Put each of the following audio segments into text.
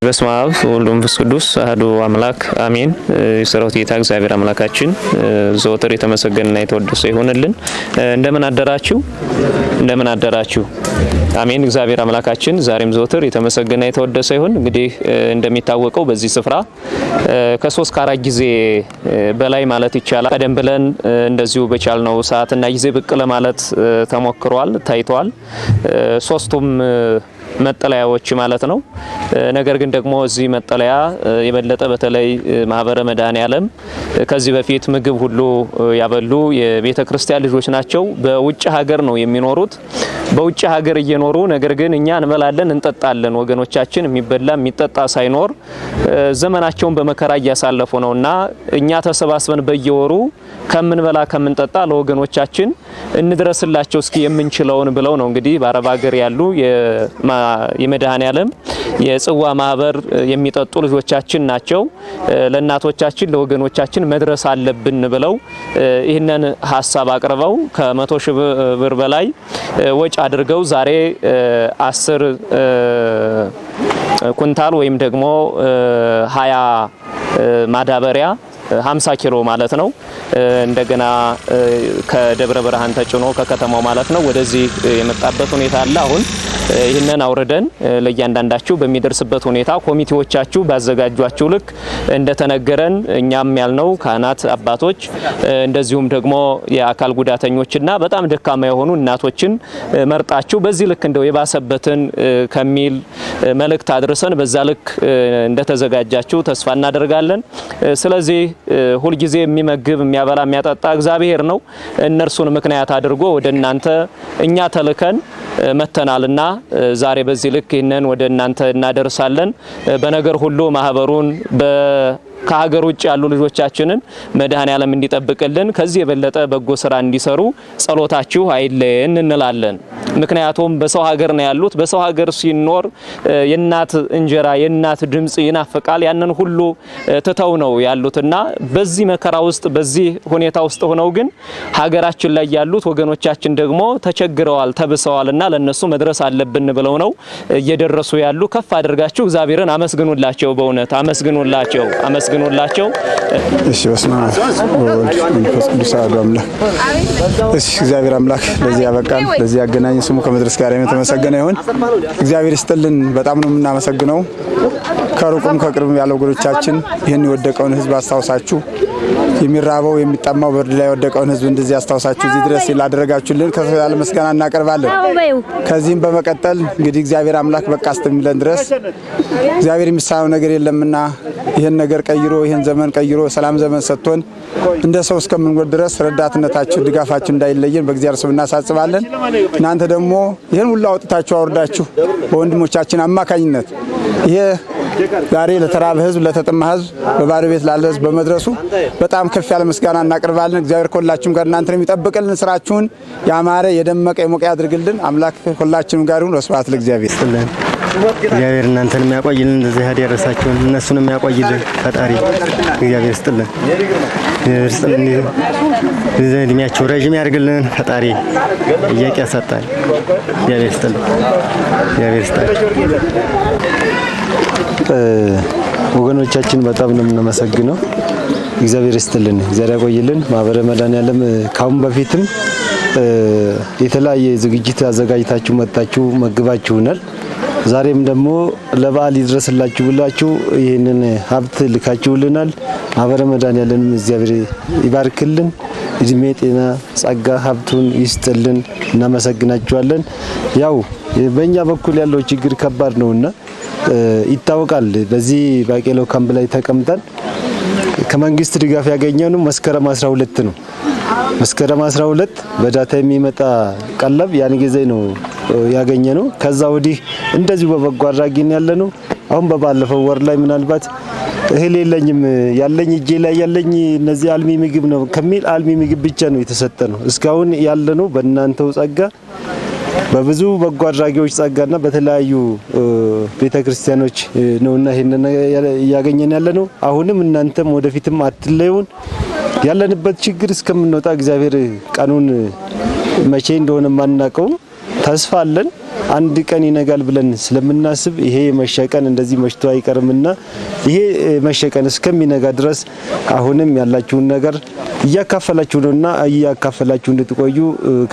በስመ አብ ወወልድ ወመንፈስ ቅዱስ አሐዱ አምላክ አሜን። የሰራዊት ጌታ እግዚአብሔር አምላካችን ዘወትር የተመሰገነና የተወደሰ ይሁንልን። እንደምን አደራችሁ? አሜን። እግዚአብሔር አምላካችን ዛሬም ዘወትር የተመሰገነና የተወደሰ ይሁን። እንግዲህ እንደሚታወቀው በዚህ ስፍራ ከ3 ከ4 ጊዜ በላይ ማለት ይቻላል ቀደም ብለን እንደዚሁ በቻልነው ሰዓትና ጊዜ ብቅ ለማለት ተሞክሯል፣ ታይቷል። ሶስቱም መጠለያዎች ማለት ነው። ነገር ግን ደግሞ እዚህ መጠለያ የበለጠ በተለይ ማህበረ መድኃኔዓለም ከዚህ በፊት ምግብ ሁሉ ያበሉ የቤተ ክርስቲያን ልጆች ናቸው። በውጭ ሀገር ነው የሚኖሩት። በውጭ ሀገር እየኖሩ ነገር ግን እኛ እንበላለን እንጠጣለን፣ ወገኖቻችን የሚበላ የሚጠጣ ሳይኖር ዘመናቸውን በመከራ እያሳለፉ ነውና እኛ ተሰባስበን በየወሩ ከምንበላ ከምንጠጣ ለወገኖቻችን እንድረስላቸው እስኪ የምንችለውን ብለው ነው እንግዲህ በአረብ ሀገር ያሉ የመድኃኔዓለም የጽዋ ማህበር የሚጠጡ ልጆቻችን ናቸው። ለእናቶቻችን ለወገኖቻችን መድረስ አለብን ብለው ይህንን ሀሳብ አቅርበው ከ100 ሺህ ብር በላይ ወጪ አድርገው ዛሬ 10 ኩንታል ወይም ደግሞ 20 ማዳበሪያ 50 ኪሎ ማለት ነው እንደገና ከደብረ ብርሃን ተጭኖ ከከተማው ማለት ነው ወደዚህ የመጣበት ሁኔታ አለ። አሁን ይህንን አውርደን ለእያንዳንዳችሁ በሚደርስበት ሁኔታ ኮሚቴዎቻችሁ ባዘጋጇችሁ ልክ እንደተነገረን እኛም ያልነው ካህናት አባቶች እንደዚሁም ደግሞ የአካል ጉዳተኞችና በጣም ደካማ የሆኑ እናቶችን መርጣችሁ በዚህ ልክ እንደው የባሰበትን ከሚል መልእክት አድርሰን በዛ ልክ እንደተዘጋጃችሁ ተስፋ እናደርጋለን። ስለዚህ ሁሉ ጊዜ የሚመግብ የሚያበላ የሚያጠጣ እግዚአብሔር ነው። እነርሱን ምክንያት አድርጎ ወደ እናንተ እኛ ተልከን መተናልና ዛሬ በዚህ ልክ ይሄንን ወደ እናንተ እናደርሳለን። በነገር ሁሉ ማህበሩን ከሀገር ውጭ ያሉ ልጆቻችንን መድኃኔዓለም እንዲጠብቅልን ከዚህ የበለጠ በጎ ስራ እንዲሰሩ ጸሎታችሁ አይለየን እንላለን። ምክንያቱም በሰው ሀገር ነው ያሉት። በሰው ሀገር ሲኖር የእናት እንጀራ የእናት ድምጽ ይናፍቃል። ያንን ሁሉ ትተው ነው ያሉትና በዚህ መከራ ውስጥ በዚህ ሁኔታ ውስጥ ሆነው ግን ሀገራችን ላይ ያሉት ወገኖቻችን ደግሞ ተቸግረዋል፣ ተብሰዋልና ለነሱ መድረስ አለብን ብለው ነው እየደረሱ ያሉ። ከፍ አድርጋችሁ እግዚአብሔርን አመስግኑላቸው። በእውነት አመስግኑላቸው። እሺ በስመ አብ ወወልድ ወመንፈስ ቅዱስ አሐዱ አምላክ። እሺ እግዚአብሔር አምላክ ለዚህ ያበቃን ለዚህ ያገናኝ ስሙ ከመድረስ ጋር የተመሰገነ ይሁን። እግዚአብሔር ይስጥልን። በጣም ነው የምናመሰግነው። ከሩቁም ከቅርብም ያለው ወገኖቻችን ይህን የወደቀውን ህዝብ አስታውሳችሁ የሚራበው የሚጠማው በርድ ላይ የወደቀውን ህዝብ እንደዚህ አስታውሳችሁ እዚህ ድረስ ላደረጋችሁልን ከፍ ያለ ምስጋና እናቀርባለን። ከዚህም በመቀጠል እንግዲህ እግዚአብሔር አምላክ በቃ እስከሚለን ድረስ እግዚአብሔር የሚሳነው ነገር የለምና ይሄን ነገር ቀይሮ ይሄን ዘመን ቀይሮ ሰላም ዘመን ሰጥቶን እንደ ሰው እስከምንወድ ድረስ ረዳትነታችሁ ድጋፋችሁ እንዳይለየን በእግዚአብሔር ስም እናሳስባለን። እናንተ ደግሞ ይሄን ሁሉ አውጥታችሁ አወርዳችሁ በወንድሞቻችን አማካኝነት ይሄ ዛሬ ለተራበ ህዝብ ለተጠማ ህዝብ በባዶ ቤት ላለ ህዝብ በመድረሱ በጣም ከፍ ያለ ምስጋና እናቀርባለን። እግዚአብሔር ሁላችሁም ጋር እናንተን የሚጠብቅልን ስራችሁን ያማረ የደመቀ የሞቀ ያድርግልን። አምላክ ሁላችንም ጋር ይሁን። ወስብሐት ለእግዚአብሔር። እግዚአብሔር እናንተን የሚያቆይልን እንደዚህ ያደረሳችሁን እነሱንም የሚያቆይልን ፈጣሪ እግዚአብሔር ይስጥልን። እድሜያቸው ረጅም ያድርግልን ፈጣሪ እያቄ ያሳጣል። እግዚአብሔር ይስጥልን። እግዚአብሔር ይስጥልን። ወገኖቻችን በጣም ነው የምናመሰግነው። እግዚአብሔር ይስጥልን፣ እግዚአብሔር ያቆይልን። ማህበረ መድኃኔዓለም ካሁን በፊትም የተለያየ ዝግጅት አዘጋጅታችሁ መጣችሁ መግባችሁናል። ዛሬም ደግሞ ለበዓል ይድረስላችሁ ብላችሁ ይሄንን ሀብት ልካችሁልናል። ማህበረ መድኃኔዓለም እግዚአብሔር ይባርክልን፣ እድሜ ጤና ጸጋ ሀብቱን ይስጥልን። እናመሰግናችኋለን። ያው በእኛ በኩል ያለው ችግር ከባድ ነውና ይታወቃል። በዚህ ባቄሎ ካምፕ ላይ ተቀምጠን ከመንግስት ድጋፍ ያገኘነው መስከረም 12 ነው። መስከረም 12 በዳታ የሚመጣ ቀለብ ያን ጊዜ ነው ያገኘነው። ከዛ ወዲህ እንደዚሁ በበጎ አድራጊን ያለነው አሁን በባለፈው ወር ላይ ምናልባት እህል የለኝም ያለኝ እጄ ላይ ያለኝ እነዚህ አልሚ ምግብ ነው ከሚል አልሚ ምግብ ብቻ ነው የተሰጠ ነው። እስካሁን ያለነው በእናንተው ጸጋ በብዙ በጎ አድራጊዎች ጸጋና በተለያዩ ቤተክርስቲያኖች ነውና ይሄንን ያገኘን ያለነው። አሁንም እናንተም ወደፊትም አትለዩን። ያለንበት ችግር እስከምንወጣ እግዚአብሔር ቀኑን መቼ እንደሆነ ማናቀው ተስፋ አለን። አንድ ቀን ይነጋል ብለን ስለምናስብ ይሄ መሸቀን እንደዚህ መሽቶ አይቀርምና ይሄ መሸቀን እስከሚነጋ ድረስ አሁንም ያላችሁን ነገር እያካፈላችሁ ነውና እያካፈላችሁ እንድትቆዩ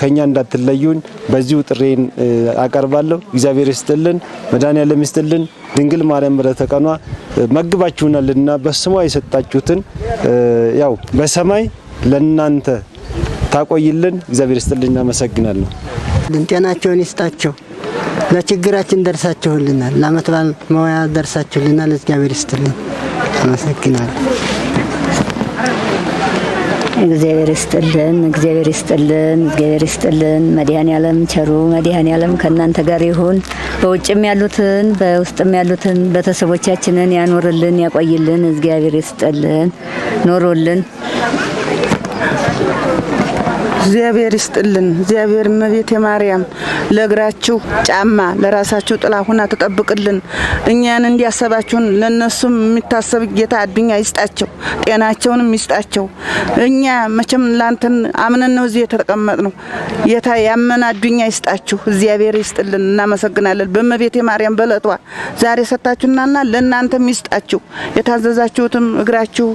ከኛ እንዳትለዩን በዚሁ ጥሬን አቀርባለሁ። እግዚአብሔር ይስጥልን፣ መድኃኔዓለም ይስጥልን። ድንግል ማርያም በረተቀኗ መግባችሁናልና በስሟ የሰጣችሁትን ያው በሰማይ ለናንተ ታቆይልን። እግዚአብሔር ይስጥልን። እናመሰግናለሁ። ጤናቸውን ይስጣቸው። ለችግራችን ደርሳችሁልናል። ለዓመት በዓል መዋያ ደርሳችሁልናል። እግዚአብሔር ይስጥልን። አመሰግናለሁ። እግዚአብሔር ይስጥልን። እግዚአብሔር ይስጥልን። እግዚአብሔር ይስጥልን። መድኃኔዓለም ቸሩ መድኃኔዓለም ከእናንተ ጋር ይሁን። በውጭም ያሉትን በውስጥም ያሉትን ቤተሰቦቻችንን ያኖርልን፣ ያቆይልን። እግዚአብሔር ይስጥልን። ኖሮልን እግዚአብሔር ይስጥልን። እግዚአብሔር እመቤቴ ማርያም ለእግራችሁ ጫማ ለራሳችሁ ጥላ ሁና ተጠብቅልን። እኛን እንዲያሰባችሁን ለነሱም የሚታሰብ ጌታ አዱኛ ይስጣቸው፣ ጤናቸውንም ይስጣቸው። እኛ መቼም ላንተን አምነን ነው እዚህ የተቀመጥነው። ጌታ ያመን አዱኛ ይስጣችሁ። እግዚአብሔር ይስጥልን። እናመሰግናለን። በእመቤቴ ማርያም በለቷ ዛሬ ሰጣችሁናና ለእናንተም ይስጣችሁ። የታዘዛችሁትም እግራችሁ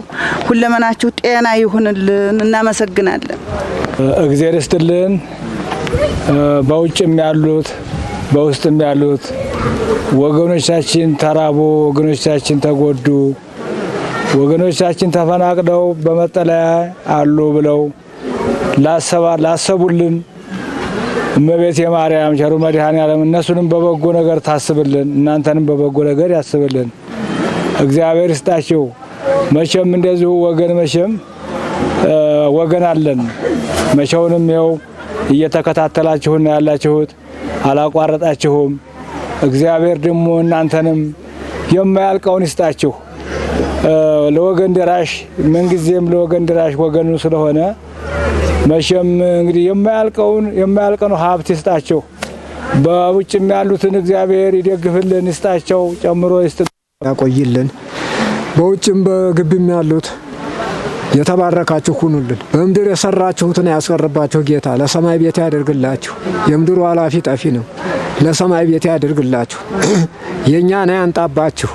ሁለመናችሁ ጤና ይሁንልን። እናመሰግናለን። እግዚአብሔር ይስጥልን። በውጭም ያሉት በውስጥም ያሉት ወገኖቻችን ተራቡ፣ ወገኖቻችን ተጎዱ፣ ወገኖቻችን ተፈናቅለው በመጠለያ አሉ ብለው ላሰቡልን እመቤቴ ማርያም ቸሩ መድኃኔዓለም እነሱንም በበጎ ነገር ታስብልን፣ እናንተንም በበጎ ነገር ያስብልን። እግዚአብሔር ይስጣችሁ። መቼም እንደዚሁ ወገን መቼም ወገን አለን። መቼውንም ይኸው እየተከታተላችሁና ያላችሁት አላቋረጣችሁም። እግዚአብሔር ደግሞ እናንተንም የማያልቀውን ይስጣችሁ። ለወገን ደራሽ ምንጊዜም ለወገን ደራሽ ወገኑ ስለሆነ መቼም እንግዲህ የማያልቀውን ሀብት ይስጣችሁ። በውጭም ያሉትን እግዚአብሔር ይደግፍልን፣ ይስጣቸው፣ ጨምሮ ያቆይልን። በውጭም በግቢም ያሉት የተባረካችሁ ሁኑልን። በምድር የሰራችሁትን ያስቀርባችሁ ጌታ ለሰማይ ቤት ያደርግላችሁ። የምድሩ ኃላፊ ጠፊ ነው። ለሰማይ ቤት ያደርግላችሁ። የኛን ያንጣባችሁ።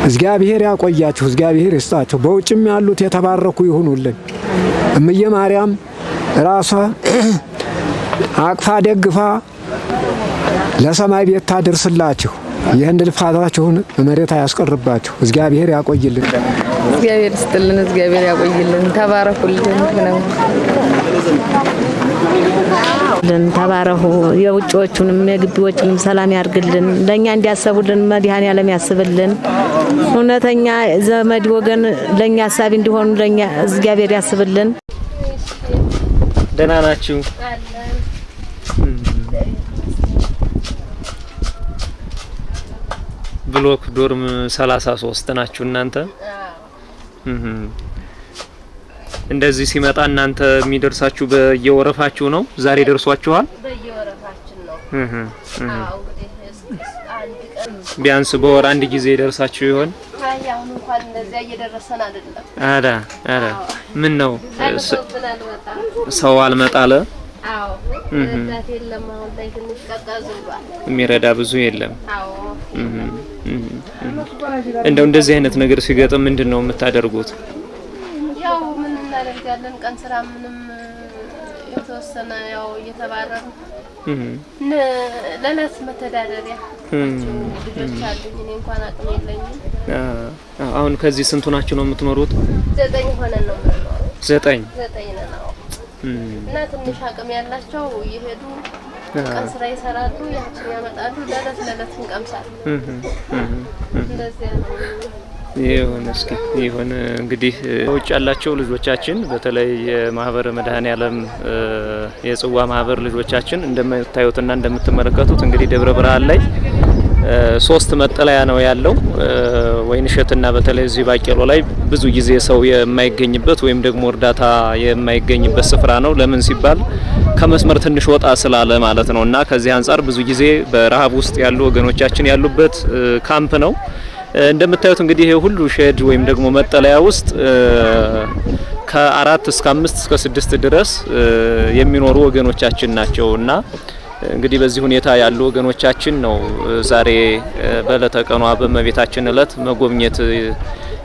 እግዚአብሔር ያቆያችሁ። እግዚአብሔር ይስጣችሁ። በውጭም ያሉት የተባረኩ ይሁኑልን። እምዬ ማርያም ራሷ አቅፋ ደግፋ ለሰማይ ቤት ታደርስላችሁ። ይህን ልፋታችሁን መሬት አያስቀርባችሁ። እግዚአብሔር ያቆይልን። እግዚአብሔር ይስጥልን። እግዚአብሔር ያቆይልን። ተባረኩልን ነው ተባረኩ። የውጭዎቹንም የግቢዎቹንም ሰላም ያርግልን። ለኛ እንዲያሰቡልን መድኃኔዓለም ያስብልን። እውነተኛ ዘመድ ወገን ለኛ ሐሳቢ እንዲሆኑ ለኛ እግዚአብሔር ያስብልን። ደህና ናችሁ? ብሎክ ዶርም 33 ናችሁ እናንተ? እንደዚህ ሲመጣ እናንተ የሚደርሳችሁ በየወረፋችሁ ነው? ዛሬ ደርሷችኋል? በየወረፋችን ነው። አዎ ቢያንስ በወር አንድ ጊዜ ደርሳችሁ ይሆን? አሁን እንኳን እንደዚያ እየደረሰን አይደለም። አዳ ምን ነው ሰው አልመጣለ? አዎ ረዳት የለም። አሁን ላይ ትንሽ ቀዝቀዝ ብሏል። የሚረዳ ብዙ የለም። አዎ እንደው እንደዚህ አይነት ነገር ሲገጥም ምንድነው የምታደርጉት? ያው ምን እናደርጋለን? ቀን ስራ ምንም የተወሰነ ያው እየተባረሩ ለለት መተዳደሪያ ልጆች አሉኝ። እኔ እንኳን አቅም የለኝም። አሁን ከዚህ ስንቱ ናችሁ ነው የምትኖሩት? 9 ሆነን ነው የምንኖረው። 9 ነን። እና ትንሽ አቅም ያላቸው እየሄዱ ቀን ስራ ይሰራሉ፣ ያችን ያመጣሉ። ለለት እንቀምሳለን። እንደዚህ ይሁን እንግዲህ ውጭ ያላቸው ልጆቻችን በተለይ የማህበረ መድኃኔዓለም የጽዋ ማህበር ልጆቻችን እንደምታዩትና እንደምትመለከቱት እንግዲህ ደብረ ብርሃን ላይ 3 መጠለያ ነው ያለው። ወይንሸትና በተለይ እዚህ ባቄሎ ላይ ብዙ ጊዜ ሰው የማይገኝበት ወይም ደግሞ እርዳታ የማይገኝበት ስፍራ ነው። ለምን ሲባል ከመስመር ትንሽ ወጣ ስላለ ማለት ነው። እና ከዚህ አንጻር ብዙ ጊዜ በረሃብ ውስጥ ያሉ ወገኖቻችን ያሉበት ካምፕ ነው። እንደምታዩት እንግዲህ ይሄ ሁሉ ሼድ ወይም ደግሞ መጠለያ ውስጥ ከ4 እስከ 5 እስከ 6 ድረስ የሚኖሩ ወገኖቻችን ናቸው። እና እንግዲህ በዚህ ሁኔታ ያሉ ወገኖቻችን ነው ዛሬ በዕለተ ቀኗ በእመቤታችን ዕለት መጎብኘት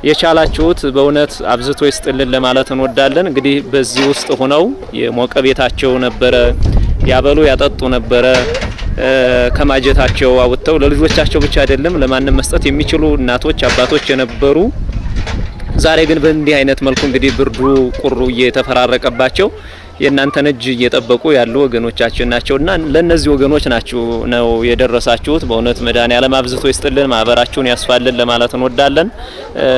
የቻላችሁት። በእውነት አብዝቶ ይስጥልን ለማለት እንወዳለን። እንግዲህ በዚህ ውስጥ ሆነው የሞቀ ቤታቸው ነበረ፣ ያበሉ ያጠጡ ነበረ። ከማጀታቸው አውጥተው ለልጆቻቸው ብቻ አይደለም ለማንም መስጠት የሚችሉ እናቶች አባቶች የነበሩ፣ ዛሬ ግን በእንዲህ አይነት መልኩ እንግዲህ ብርዱ ቁሩ እየተፈራረቀባቸው የእናንተን እጅ እየጠበቁ ያሉ ወገኖቻችን ናቸውና ለነዚህ ወገኖች ነው የደረሳችሁት። በእውነት መድኃኔዓለም አብዝቶ ይስጥልን፣ ማህበራችሁን ያስፋልን ለማለት እንወዳለን።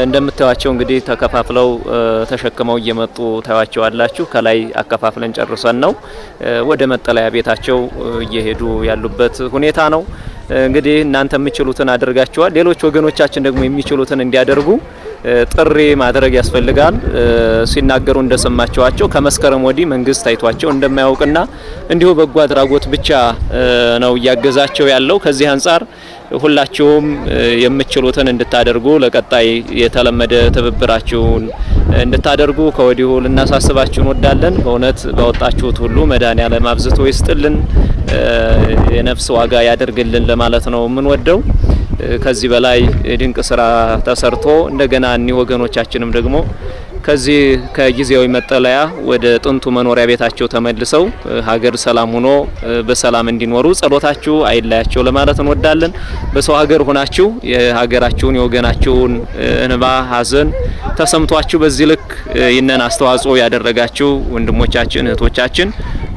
እንደምታዩቸው እንግዲህ ተከፋፍለው ተሸክመው እየመጡ ታዩዋቸዋላችሁ። ከላይ አከፋፍለን ጨርሰን ነው ወደ መጠለያ ቤታቸው እየሄዱ ያሉበት ሁኔታ ነው። እንግዲህ እናንተ የምትችሉትን አድርጋችኋል። ሌሎች ወገኖቻችን ደግሞ የሚችሉትን እንዲያደርጉ ጥሪ ማድረግ ያስፈልጋል። ሲናገሩ እንደሰማችኋቸው ከመስከረም ወዲህ መንግስት አይቷቸው እንደማያውቅና እንዲሁ በጎ አድራጎት ብቻ ነው እያገዛቸው ያለው። ከዚህ አንጻር ሁላችሁም የምትችሉትን እንድታደርጉ ለቀጣይ የተለመደ ትብብራችሁን እንድታደርጉ ከወዲሁ ልናሳስባችሁ እንወዳለን። በእውነት ባወጣችሁት ሁሉ መድኃኔዓለም አብዝቶ ይስጥልን፣ የነፍስ ዋጋ ያደርግልን ለማለት ነው የምንወደው። ከዚህ በላይ ድንቅ ስራ ተሰርቶ እንደገና እኒ ወገኖቻችንም ደግሞ ከዚህ ከጊዜያዊ መጠለያ ወደ ጥንቱ መኖሪያ ቤታቸው ተመልሰው ሀገር ሰላም ሆኖ በሰላም እንዲኖሩ ጸሎታችሁ አይለያቸው ለማለት እንወዳለን። በሰው ሀገር ሆናችሁ የሀገራችሁን የወገናችሁን እንባ ሀዘን ተሰምቷችሁ በዚህ ልክ ይነን አስተዋጽኦ ያደረጋችሁ ወንድሞቻችን እህቶቻችን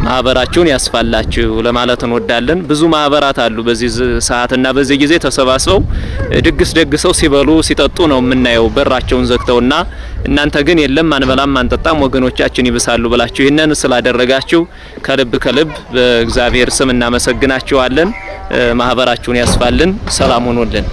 ማህበራችሁን ያስፋላችሁ ለማለት እንወዳለን። ብዙ ማህበራት አሉ በዚህ ሰዓትና በዚህ ጊዜ ተሰባስበው ድግስ ደግሰው ሲበሉ ሲጠጡ ነው የምናየው በራቸውን ዘግተውና እናንተ ግን የለም አንበላም አንጠጣም ወገኖቻችን ይብሳሉ ብላችሁ ይሄንን ስላደረጋችሁ ከልብ በእግዚአብሔር ስም እናመሰግናችኋለን። ማህበራችሁን ያስፋልን። ሰላም ሁኑልን።